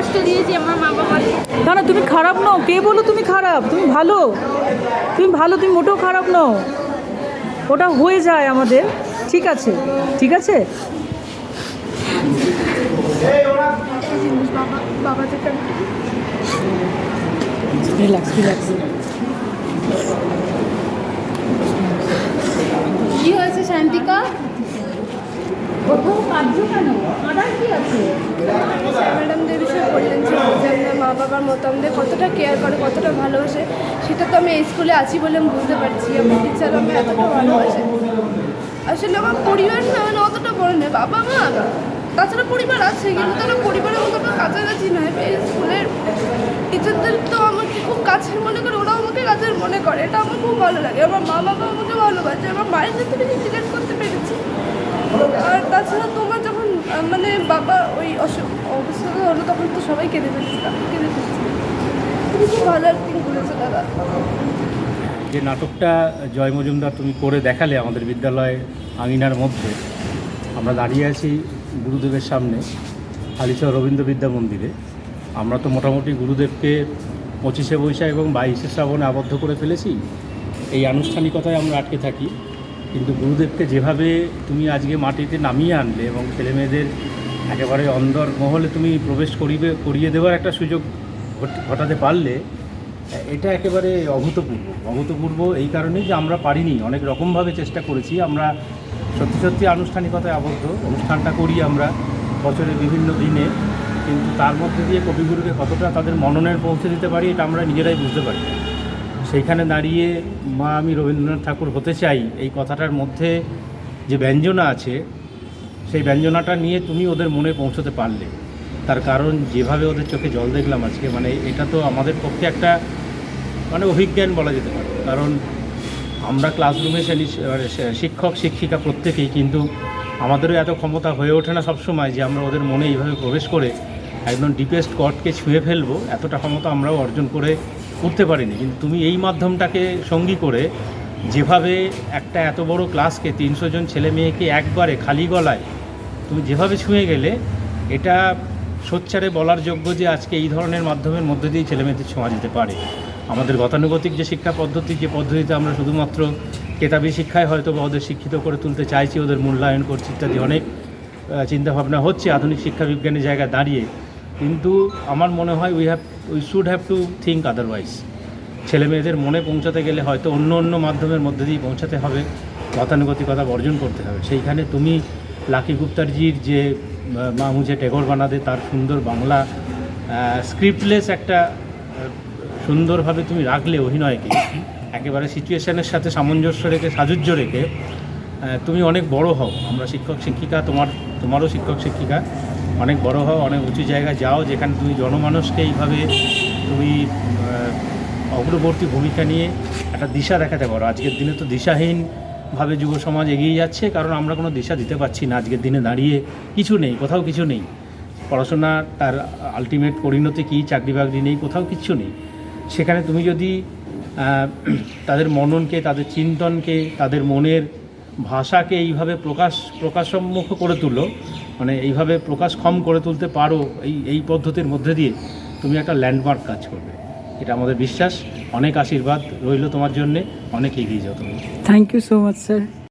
কষ্ট দিয়েছি আমার মা বাবার। না না, তুমি খারাপ নও। কে বলো তুমি খারাপ? তুমি ভালো, তুমি ভালো, তুমি মোটেও খারাপ নও। ওটা হয়ে যায় আমাদের, ঠিক আছে, ঠিক আছে। বাবা থেকে রিল্যাক্স রিল্যাক্স। কি হয়েছে শান্তিকা? ওঠো, কাঁদছো কেন? কাঁদার কি আছে? ম্যাডাম যে বিষয়ে বললেন যে আমরা মা বাবার মতো আমাদের কতটা কেয়ার করে, কতটা ভালোবাসে, সেটা তো আমি এই স্কুলে আছি বলে আমি বুঝতে পারছি। আমার টিচার আমি এতটা ভালোবাসে। আসলে আমার পরিবার না মানে অতটা বড় নয়, বাবা মা, তাছাড়া পরিবার আছে, কিন্তু তারা পরিবারের মতোটা কাছাকাছি নয়। এই স্কুলের টিচারদের তো আমাকে খুব কাছের মনে করে, ওরাও আমাকে কাছের মনে করে, এটা আমার খুব ভালো লাগে। আমার মা বাবা আমাকে ভালোবাসে, আমার মায়ের সাথে বেশি সিলেক্ট করতে পেরেছি। আর তাছাড়া তোমার যখন মানে বাবা ওই অবস্থা হলো তখন তো সবাই কেঁদে ফেলেছিলাম, খুব ভালো অ্যাক্টিং করেছে দাদা। যে নাটকটা জয় মজুমদার তুমি করে দেখালে আমাদের বিদ্যালয় আঙিনার মধ্যে, আমরা দাঁড়িয়ে আছি গুরুদেবের সামনে হালিশহর রবীন্দ্র বিদ্যা মন্দিরে। আমরা তো মোটামুটি গুরুদেবকে 25শে বৈশাখ এবং 22শে শ্রাবণে আবদ্ধ করে ফেলেছি, এই আনুষ্ঠানিকতায় আমরা আটকে থাকি। কিন্তু গুরুদেবকে যেভাবে তুমি আজকে মাটিতে নামিয়ে আনলে এবং ছেলেমেয়েদের একেবারে অন্দর মহলে তুমি প্রবেশ করিয়ে দেওয়ার একটা সুযোগ ঘটাতে পারলে, এটা একেবারে অভূতপূর্ব। এই কারণেই যে আমরা পারিনি, অনেক রকমভাবে চেষ্টা করেছি। আমরা সত্যি সত্যি আনুষ্ঠানিকতায় আবদ্ধ, অনুষ্ঠানটা করি আমরা বছরের বিভিন্ন দিনে, কিন্তু তার মধ্যে দিয়ে কবিগুরুকে কতটা তাদের মননের পৌঁছে দিতে পারি এটা আমরা নিজেরাই বুঝতে পারি। সেইখানে দাঁড়িয়ে মা আমি রবীন্দ্রনাথ ঠাকুর হতে চাই এই কথাটার মধ্যে যে ব্যঞ্জনা আছে, সেই ব্যঞ্জনাটা নিয়ে তুমি ওদের মনে পৌঁছতে পারলে। তার কারণ যেভাবে ওদের চোখে জল দেখলাম আজকে, মানে এটা তো আমাদের পক্ষে একটা মানে অভিজ্ঞান বলা যেতে পারে। কারণ আমরা ক্লাসরুমে শিক্ষক শিক্ষিকা প্রত্যেকেই, কিন্তু আমাদেরও এত ক্ষমতা হয়ে ওঠে না সবসময় যে আমরা ওদের মনে এইভাবে প্রবেশ করে একদম ডিপেস্ট কটকে ছুঁয়ে ফেলবো, এতটা ক্ষমতা আমরাও অর্জন করে উঠতে পারিনি। কিন্তু তুমি এই মাধ্যমটাকে সঙ্গী করে যেভাবে একটা এত বড় ক্লাসকে 300 জন ছেলে মেয়েকে একবারে খালি গলায় তুমি যেভাবে ছুঁয়ে গেলে, এটা সোচ্চারে বলার যোগ্য যে আজকে এই ধরনের মাধ্যমের মধ্যে দিয়ে ছেলেমেয়েদের ছোঁয়া যেতে পারে। আমাদের গতানুগতিক যে শিক্ষা পদ্ধতি, যে পদ্ধতিতে আমরা শুধুমাত্র কেতাবি শিক্ষায় হয়তো বা ওদের শিক্ষিত করে তুলতে চাইছি, ওদের মূল্যায়ন করছি ইত্যাদি অনেক চিন্তাভাবনা হচ্ছে আধুনিক শিক্ষা বিজ্ঞানের জায়গায় দাঁড়িয়ে, কিন্তু আমার মনে হয় we should have to think otherwise. ছেলেমেয়েদের মনে পৌঁছাতে গেলে হয়তো অন্য মাধ্যমের মধ্যে দিয়ে পৌঁছাতে হবে, গতানুগতিকতা বর্জন করতে হবে। সেইখানে তুমি লাকি গুপ্তারজির যে মা মুঝে টেগর বানাদে, তার সুন্দর বাংলা স্ক্রিপ্টলেস একটা সুন্দরভাবে তুমি রাখলে অভিনয়কে, একেবারে সিচুয়েশনের সাথে সামঞ্জস্য রেখে সাজুজ্য রেখে তুমি অনেক বড় হও। আমরা শিক্ষক শিক্ষিকা, তোমারও শিক্ষক শিক্ষিকা, অনেক বড় হও, অনেক উঁচু জায়গায় যাও, যেখানে তুমি জনমানুষকে এইভাবে তুমি অগ্রবর্তী ভূমিকা নিয়ে একটা দিশা দেখাতে পারো। আজকের দিনে তো দিশাহীনভাবে যুব সমাজ এগিয়ে যাচ্ছে, কারণ আমরা কোনো দিশা দিতে পারছি না। আজকের দিনে দাঁড়িয়ে কিছু নেই, কোথাও কিছু নেই। পড়াশোনা তার আলটিমেট পরিণতি কী, চাকরি বাকরি নেই, কোথাও কিচ্ছু নেই। সেখানে তুমি যদি তাদের মননকে, তাদের চিন্তনকে, তাদের মনের ভাষাকে এইভাবে প্রকাশোন্মুখ করে তুলো, মানে এইভাবে প্রকাশক্ষম করে তুলতে পারো, এই পদ্ধতির মধ্যে দিয়ে তুমি একটা ল্যান্ডমার্ক কাজ করবে, এটা আমাদের বিশ্বাস। অনেক আশীর্বাদ রইল তোমার জন্যে, অনেক এগিয়ে যাও তুমি। Thank you so much sir.